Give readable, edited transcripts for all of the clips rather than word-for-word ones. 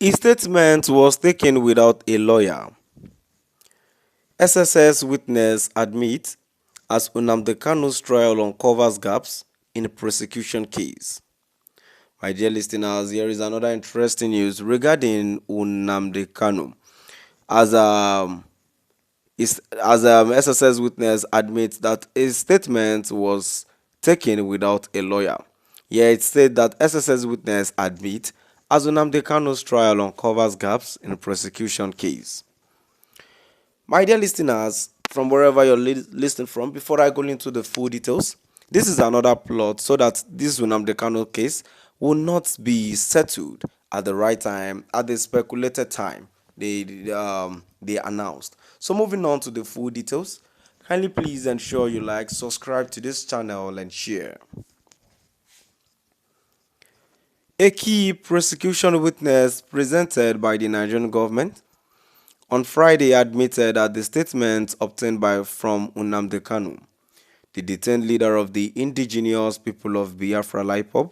His statement was taken without a lawyer. SSS witness admits as Nnamdi Kanu's trial uncovers gaps in prosecution case. My dear listeners, here is another interesting news regarding Nnamdi Kanu. As SSS witness admits that his statement was taken without a lawyer. Here it said that SSS witness admit as Nnamdi Kanu's trial uncovers gaps in prosecution case. My dear listeners, from wherever you're listening from, before I go into the full details, this is another plot so that this Nnamdi Kanu case will not be settled at the right time, at the speculated time they announced. So moving on to the full details, kindly please ensure you like, subscribe to this channel and share. A key prosecution witness presented by the Nigerian government on Friday admitted that the statement obtained from Nnamdi Kanu, the detained leader of the indigenous people of Biafra IPOB,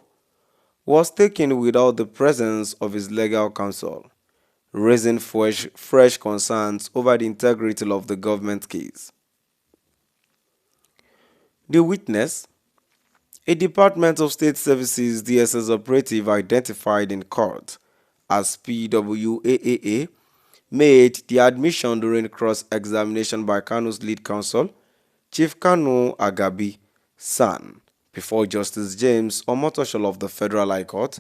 was taken without the presence of his legal counsel, raising fresh concerns over the integrity of the government case. The witness, a Department of State Services DSS operative identified in court as PWAAA, made the admission during cross-examination by Kanu's lead counsel, Chief Kanu Agabi San, before Justice James Omotoshol of the Federal High Court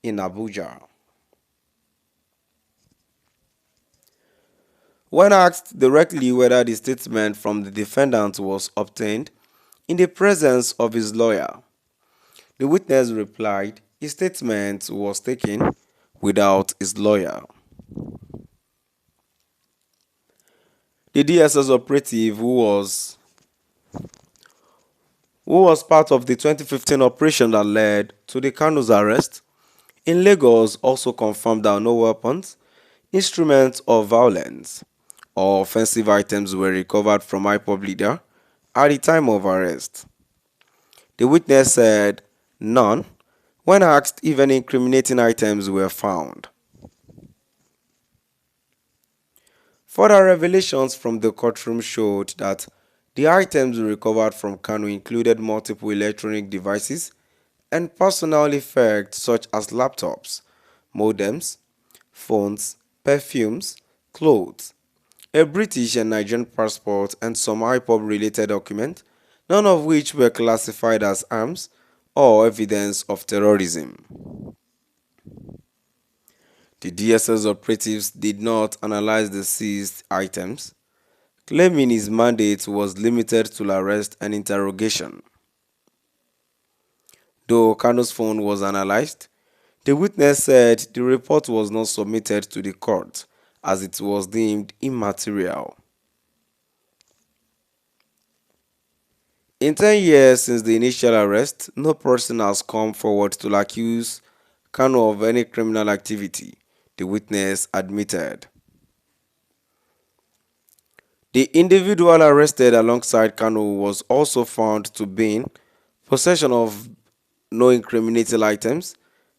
in Abuja. When asked directly whether the statement from the defendant was obtained in the presence of his lawyer, the witness replied his statement was taken without his lawyer. The DSS operative who was part of the 2015 operation that led to the Kanu's arrest in Lagos also confirmed that no weapons, instruments of violence, or offensive items were recovered from IPOB leader at the time of arrest. The witness said none when asked if any incriminating items were found. Further revelations from the courtroom showed that the items recovered from Kanu included multiple electronic devices and personal effects such as laptops, modems, phones, perfumes, clothes, a British and Nigerian passport, and some IPOB-related documents, none of which were classified as arms or evidence of terrorism. The DSS operatives did not analyze the seized items, claiming his mandate was limited to arrest and interrogation. Though Kanu's phone was analyzed, the witness said the report was not submitted to the court as it was deemed immaterial. In 10 years since the initial arrest, no person has come forward to accuse Kanu of any criminal activity, the witness admitted. The individual arrested alongside Kanu was also found to be in possession of no incriminating items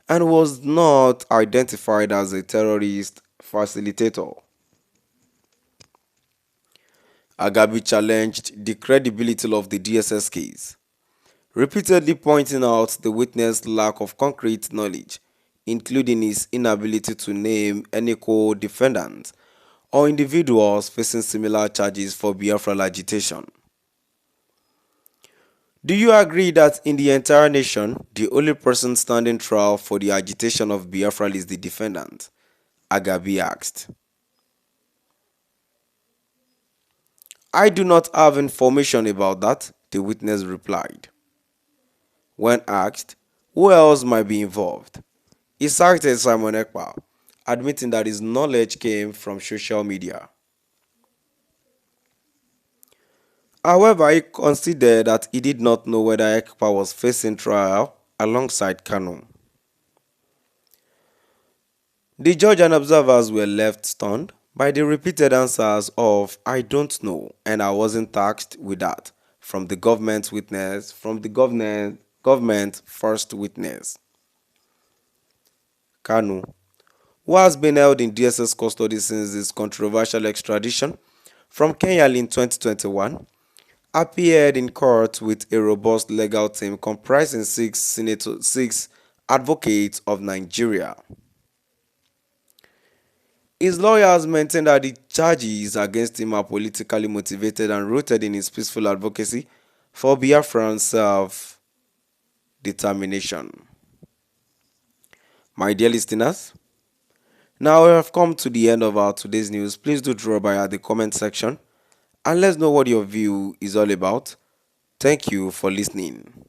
and was not identified as a terrorist facilitator. Agabi challenged the credibility of the DSS case, repeatedly pointing out the witness' lack of concrete knowledge, including his inability to name any co-defendants or individuals facing similar charges for Biafra agitation. Do you agree that in the entire nation, the only person standing trial for the agitation of Biafra is the defendant? Agabi asked. I do not have information about that, the witness replied. When asked who else might be involved, he cited Simon Ekpa, admitting that his knowledge came from social media. However, he considered that he did not know whether Ekpa was facing trial alongside Kanu. The judge and observers were left stunned by the repeated answers of "I don't know" and "I wasn't tasked with that" from the government first witness. Kanu, who has been held in DSS custody since his controversial extradition from Kenya in 2021, appeared in court with a robust legal team comprising six advocates of Nigeria. His lawyers maintain that the charges against him are politically motivated and rooted in his peaceful advocacy for Biafran self-determination. My dear listeners, now we have come to the end of our today's news. Please do drop by at the comment section and let's know what your view is all about. Thank you for listening.